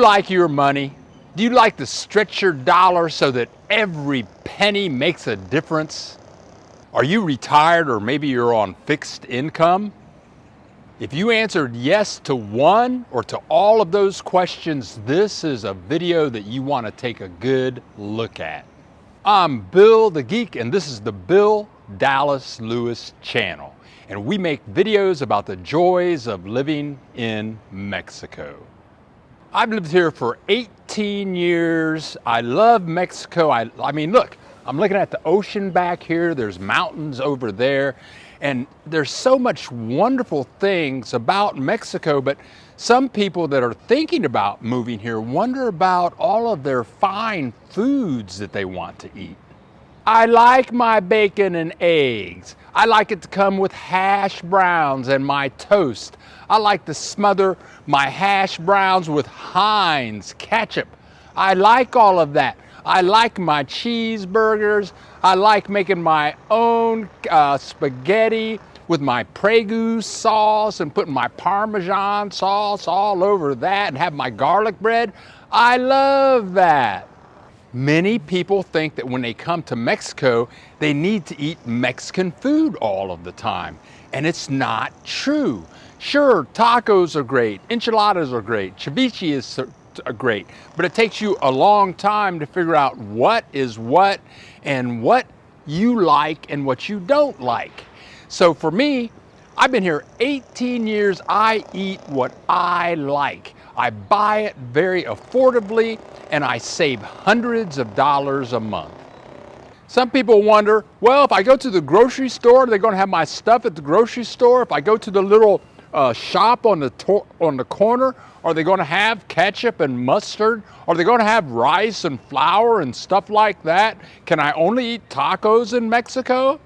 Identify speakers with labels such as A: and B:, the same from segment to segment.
A: like your money? Do you like to stretch your dollar so that every penny makes a difference? Are you retired or maybe you're on fixed income? If you answered yes to one or to all of those questions, this is a video that you want to take a good look at. I'm Bill the Geek, and this is the Bill Dallas Lewis channel. And we make videos about the joys of living in Mexico. I've lived here for 18 years. I love Mexico. I mean, look, I'm looking at the ocean back here. There's mountains over there. And there's so much wonderful things about Mexico, but some people that are thinking about moving here wonder about all of their fine foods that they want to eat. I like my bacon and eggs. I like it to come with hash browns and my toast. I like to smother my hash browns with Heinz Ketchup. I like all of that. I like my cheeseburgers. I like making my own spaghetti with my Prego sauce and putting my Parmesan sauce all over that and have my garlic bread. I love that. Many people think that when they come to Mexico, they need to eat Mexican food all of the time. And it's not true. Sure, tacos are great, enchiladas are great, ceviche is great, but it takes you a long time to figure out what is what and what you like and what you don't like. So for me, I've been here 18 years. I eat what I like. I buy it very affordably and I save hundreds of dollars a month. Some people wonder, well, if I go to the grocery store, are they going to have my stuff at the grocery store? If I go to the little shop on the corner, are they going to have ketchup and mustard? Are they going to have rice and flour and stuff like that? Can I only eat tacos in Mexico?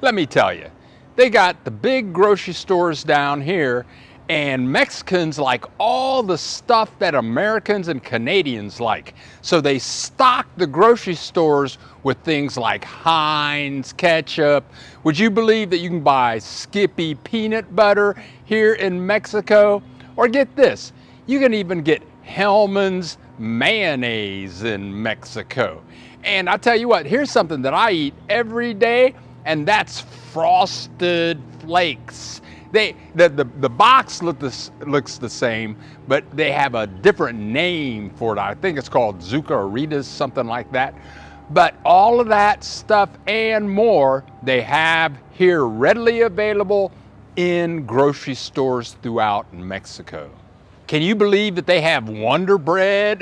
A: Let me tell you, they got the big grocery stores down here, and Mexicans like all the stuff that Americans and Canadians like. So they stock the grocery stores with things like Heinz Ketchup. Would you believe that you can buy Skippy peanut butter here in Mexico? Or get this, you can even get Hellmann's mayonnaise in Mexico. And I tell you what, here's something that I eat every day, and that's Frosted Flakes. The box looks the same, but they have a different name for it. I think it's called Zucaritas, something like that. But all of that stuff and more, they have here readily available in grocery stores throughout Mexico. Can you believe that they have Wonder Bread?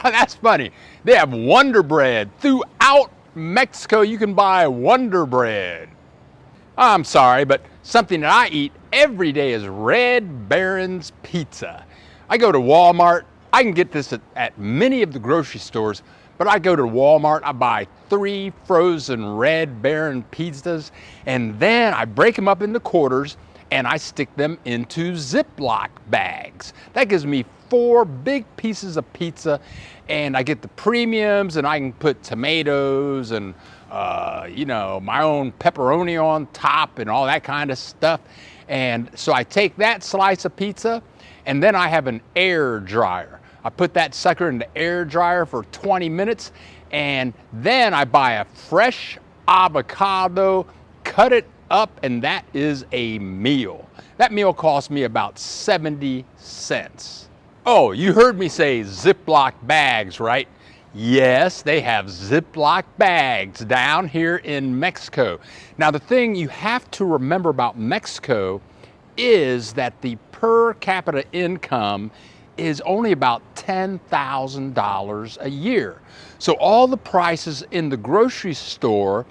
A: That's funny. They have Wonder Bread throughout Mexico. You can buy Wonder Bread. I'm sorry, but something that I eat every day is Red Baron's Pizza. I go to Walmart. I can get this at many of the grocery stores, but I go to Walmart, I buy 3 frozen Red Baron pizzas, and then I break them up into quarters and I stick them into Ziploc bags. That gives me 4 big pieces of pizza, and I get the premiums, and I can put tomatoes and my own pepperoni on top and all that kind of stuff. And so I take that slice of pizza, and then I have an air dryer. I put that sucker in the air dryer for 20 minutes, and then I buy a fresh avocado, cut it up, and that is a meal. That meal cost me about 70 cents. Oh, you heard me say Ziploc bags, right? Yes, they have Ziploc bags down here in Mexico. Now, the thing you have to remember about Mexico is that the per capita income is only about $10,000 a year. So all the prices in the grocery store,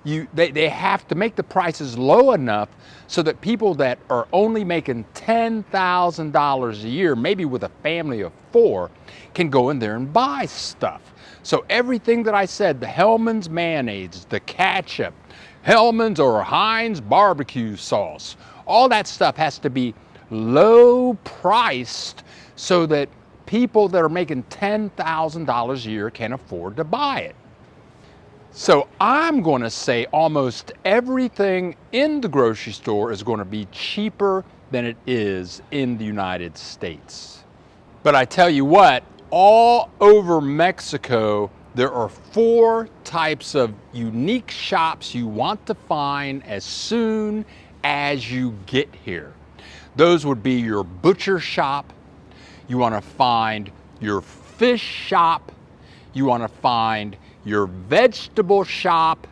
A: they have to make the prices low enough so that people that are only making $10,000 a year, maybe with a family of 4, can go in there and buy stuff. So everything that I said, the Hellmann's mayonnaise, the ketchup, Hellmann's or Heinz barbecue sauce, all that stuff has to be low priced so that people that are making $10,000 a year can afford to buy it. So I'm going to say almost everything in the grocery store is going to be cheaper than it is in the United States. But I tell you what, all over Mexico, there are 4 types of unique shops you want to find as soon as you get here. Those would be your butcher shop, you want to find your fish shop, you want to find your vegetable shop,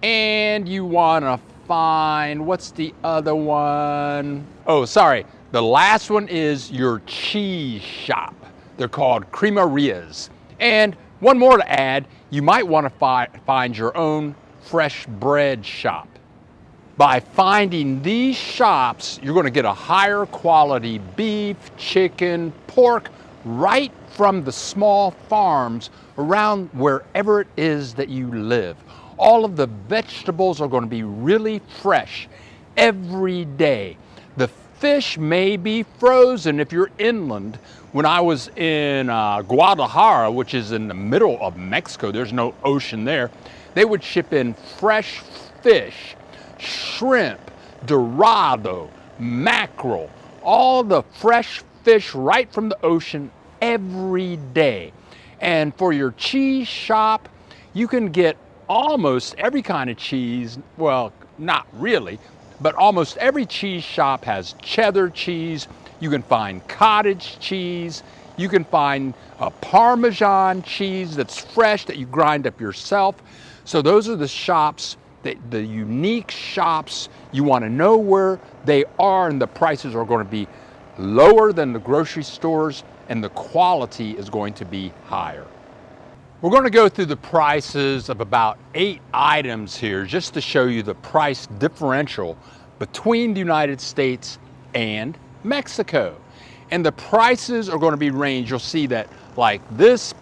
A: and you want to find, what's the other one? Oh, sorry. The last one is your cheese shop. They're called cremarias. And one more to add, you might want to find your own fresh bread shop. By finding these shops, you're going to get a higher quality beef, chicken, pork, right from the small farms around wherever it is that you live. All of the vegetables are going to be really fresh every day. The fish may be frozen if you're inland. When I was in Guadalajara, which is in the middle of Mexico, there's no ocean there, they would ship in fresh fish, shrimp, dorado, mackerel, all the fresh fish right from the ocean every day. And for your cheese shop, you can get almost every kind of cheese. Well, not really, but almost every cheese shop has cheddar cheese. You can find cottage cheese. You can find a Parmesan cheese that's fresh that you grind up yourself. So those are the shops, the unique shops. You want to know where they are, and the prices are going to be lower than the grocery stores, and the quality is going to be higher. We're going to go through the prices of about 8 items here just to show you the price differential between the United States and Mexico. And the prices are going to be ranged. You'll see that like this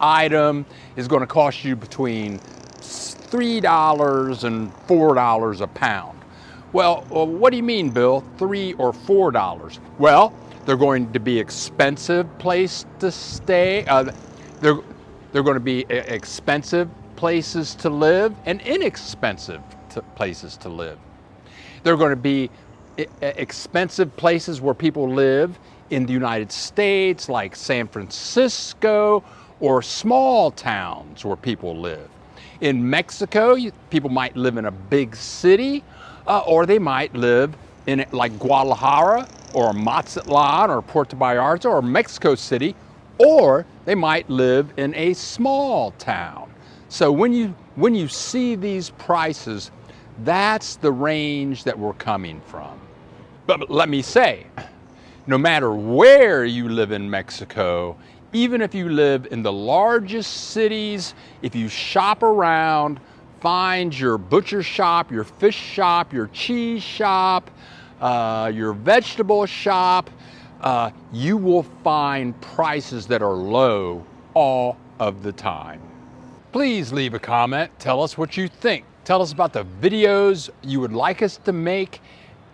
A: item is going to cost you between $3 and $4 a pound. Well, what do you mean, Bill? $3 or $4? Well, they're going to be expensive place to stay. They're going to be expensive places to live and inexpensive places to live. They're going to be expensive places where people live in the United States, like San Francisco, or small towns where people live. In Mexico, people might live in a big city, or they might live in like Guadalajara, or Mazatlan, or Puerto Vallarta, or Mexico City, or they might live in a small town. So when you see these prices, that's the range that we're coming from. But let me say, no matter where you live in Mexico, even if you live in the largest cities, if you shop around, find your butcher shop, your fish shop, your cheese shop, your vegetable shop, you will find prices that are low all of the time. Please leave a comment. Tell us what you think. Tell us about the videos you would like us to make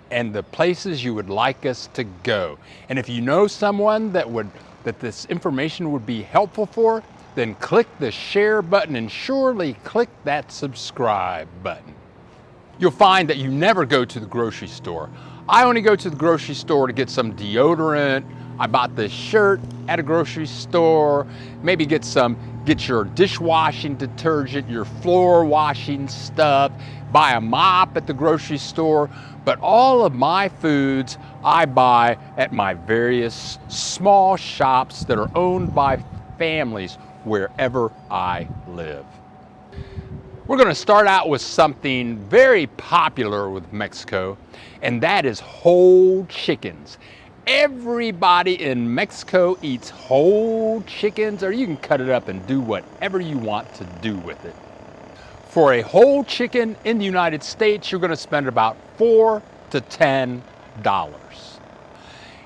A: and the places you would like us to go. And if you know someone that this information would be helpful for, then click the share button and surely click that subscribe button. You'll find that you never go to the grocery store. I only go to the grocery store to get some deodorant. I bought this shirt at a grocery store. Maybe get your dishwashing detergent, your floor washing stuff, buy a mop at the grocery store. But all of my foods I buy at my various small shops that are owned by families wherever I live. We're going to start out with something very popular with Mexico, and that is whole chickens. Everybody in Mexico eats whole chickens, or you can cut it up and do whatever you want to do with it. For a whole chicken in the United States, you're going to spend about $4 to $10.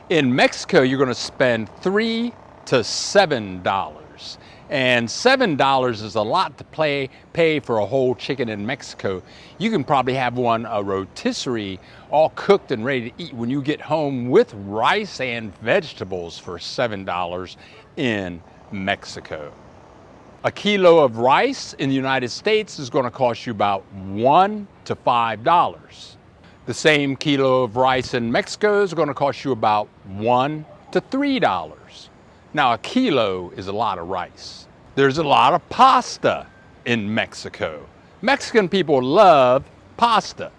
A: In Mexico, you're going to spend $3 to $7. And $7 is a lot to pay for a whole chicken in Mexico. You can probably have a rotisserie, all cooked and ready to eat when you get home with rice and vegetables for $7 in Mexico. A kilo of rice in the United States is going to cost you about $1 to $5. The same kilo of rice in Mexico is going to cost you about $1 to $3. Now, a kilo is a lot of rice. There's a lot of pasta in Mexico. Mexican people love pasta.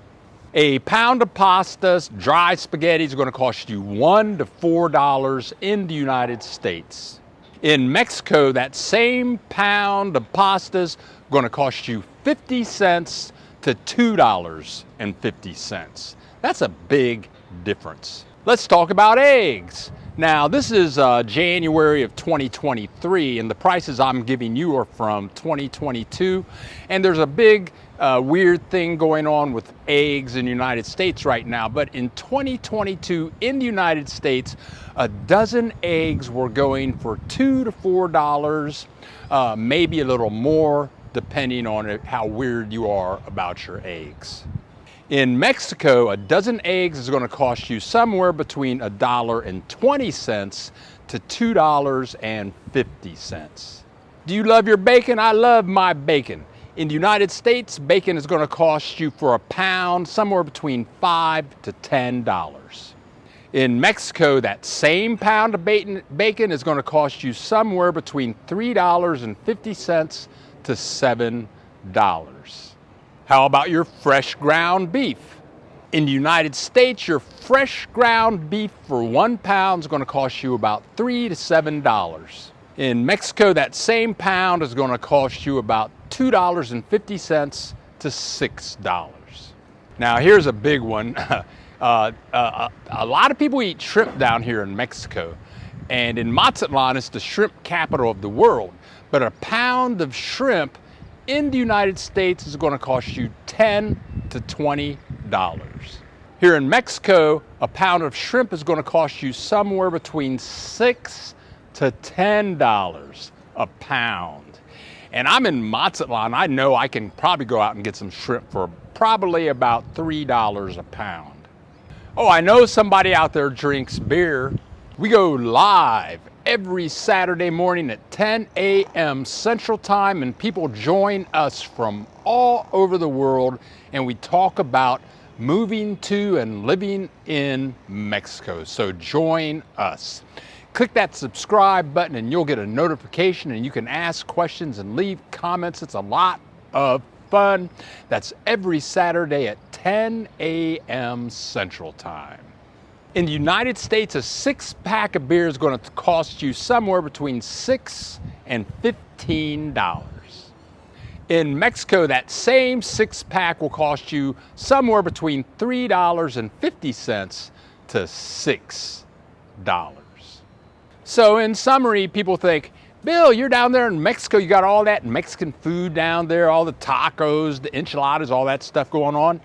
A: A pound of pasta, dry spaghetti, is going to cost you $1 to $4 in the United States. In Mexico, that same pound of pasta is going to cost you 50 cents to $2.50. That's a big difference. Let's talk about eggs. Now, this is January of 2023, and the prices I'm giving you are from 2022. And there's a big weird thing going on with eggs in the United States right now. But in 2022, in the United States, a dozen eggs were going for $2 to $4, maybe a little more, depending on how weird you are about your eggs. In Mexico, a dozen eggs is going to cost you somewhere between $1.20 to $2.50. Do you love your bacon? I love my bacon. In the United States, bacon is going to cost you for a pound somewhere between $5 to $10. In Mexico, that same pound of bacon is going to cost you somewhere between $3.50 to $7. How about your fresh ground beef? In the United States, your fresh ground beef for 1 pound is going to cost you about $3 to $7. In Mexico, that same pound is going to cost you about $2.50 to $6. Now, here's a big one. A lot of people eat shrimp down here in Mexico, and in Mazatlan, it's the shrimp capital of the world. But a pound of shrimp in the United States is going to cost you $10 to $20. Here in Mexico, a pound of shrimp is going to cost you somewhere between $6 to $10 a pound. And I'm in Mazatlan. I know I can probably go out and get some shrimp for probably about $3 a pound. Oh, I know somebody out there drinks beer. We go live every Saturday morning at 10 a.m. Central Time, and people join us from all over the world, and we talk about moving to and living in Mexico. So join us. Click that subscribe button and you'll get a notification, and you can ask questions and leave comments. It's a lot of fun. That's every Saturday at 10 a.m. Central Time. In the United States, a 6-pack of beer is going to cost you somewhere between $6 and $15. In Mexico, that same 6-pack will cost you somewhere between $3.50 to $6. So in summary, people think, Bill, you're down there in Mexico, you got all that Mexican food down there, all the tacos, the enchiladas, all that stuff going on.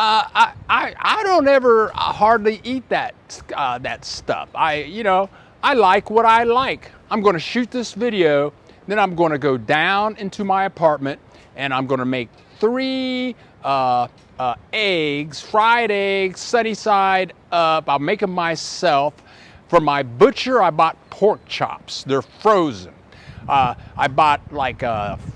A: I don't ever hardly eat that stuff. I like what I like. I'm going to shoot this video, then I'm going to go down into my apartment, and I'm going to make 3 eggs, fried eggs, sunny side up. I'll make them myself. From my butcher, I bought pork chops. They're frozen. I bought like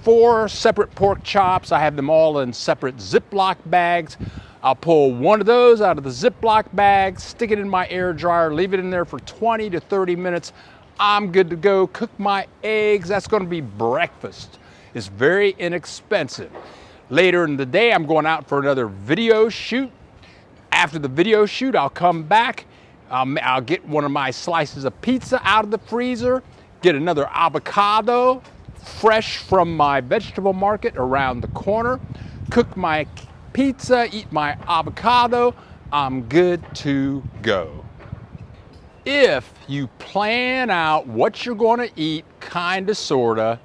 A: 4 separate pork chops. I have them all in separate Ziploc bags. I'll pull one of those out of the Ziploc bag, stick it in my air dryer, leave it in there for 20 to 30 minutes. I'm good to go. Cook my eggs. That's going to be breakfast. It's very inexpensive. Later in the day, I'm going out for another video shoot. After the video shoot, I'll come back. I'll get one of my slices of pizza out of the freezer, get another avocado fresh from my vegetable market around the corner, cook my pizza, eat my avocado. I'm good to go. If you plan out what you're going to eat, kinda, sorta,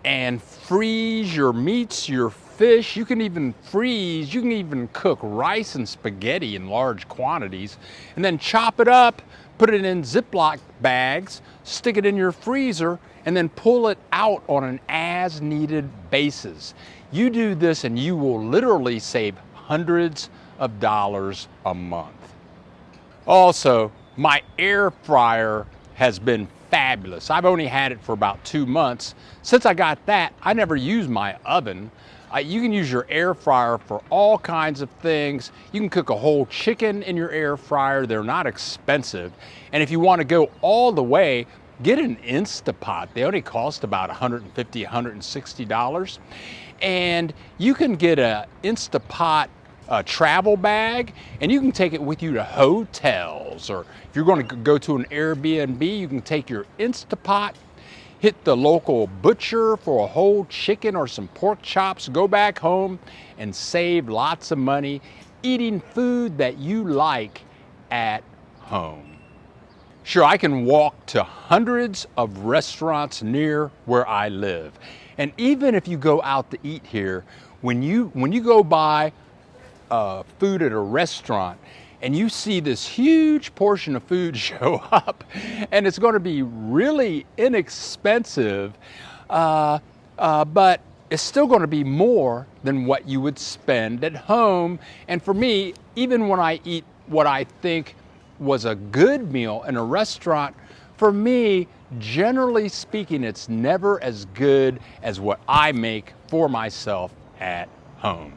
A: and freeze your meats, your fish, you can even cook rice and spaghetti in large quantities, and then chop it up, put it in Ziploc bags, stick it in your freezer, and then pull it out on an as-needed basis. You do this and you will literally save hundreds of dollars a month. Also, my air fryer has been fabulous. I've only had it for about 2 months. Since I got that, I never use my oven. You can use your air fryer for all kinds of things. You can cook a whole chicken in your air fryer. They're not expensive. And if you want to go all the way, get an Instapot. They only cost about $150, $160. And you can get an Instapot travel bag, and you can take it with you to hotels, or if you're going to go to an Airbnb, you can take your Instapot, hit the local butcher for a whole chicken or some pork chops, go back home and save lots of money eating food that you like at home. Sure, I can walk to hundreds of restaurants near where I live. And even if you go out to eat here, when you go by food at a restaurant and you see this huge portion of food show up and it's going to be really inexpensive, but it's still going to be more than what you would spend at home. And for me, even when I eat what I think was a good meal in a restaurant, for me, generally speaking, it's never as good as what I make for myself at home.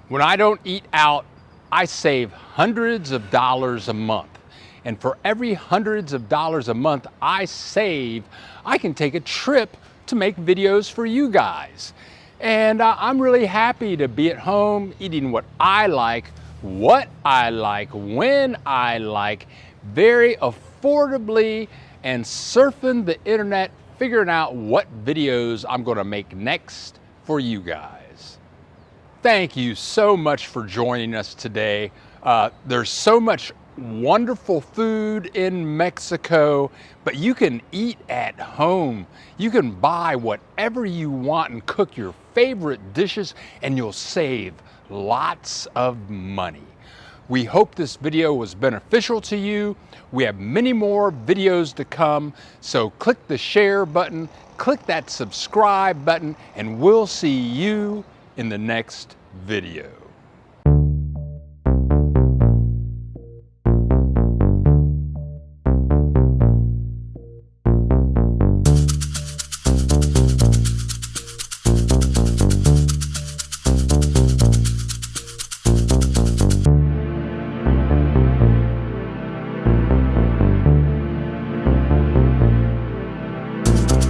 A: When I don't eat out, I save hundreds of dollars a month. And for every hundreds of dollars a month I save, I can take a trip to make videos for you guys. And I'm really happy to be at home eating what I like, when I like, very affordably, and surfing the internet, figuring out what videos I'm going to make next for you guys. Thank you so much for joining us today. There's so much wonderful food in Mexico, but you can eat at home. You can buy whatever you want and cook your favorite dishes, and you'll save lots of money. We hope this video was beneficial to you. We have many more videos to come, so click the share button, click that subscribe button, and we'll see you in the next video.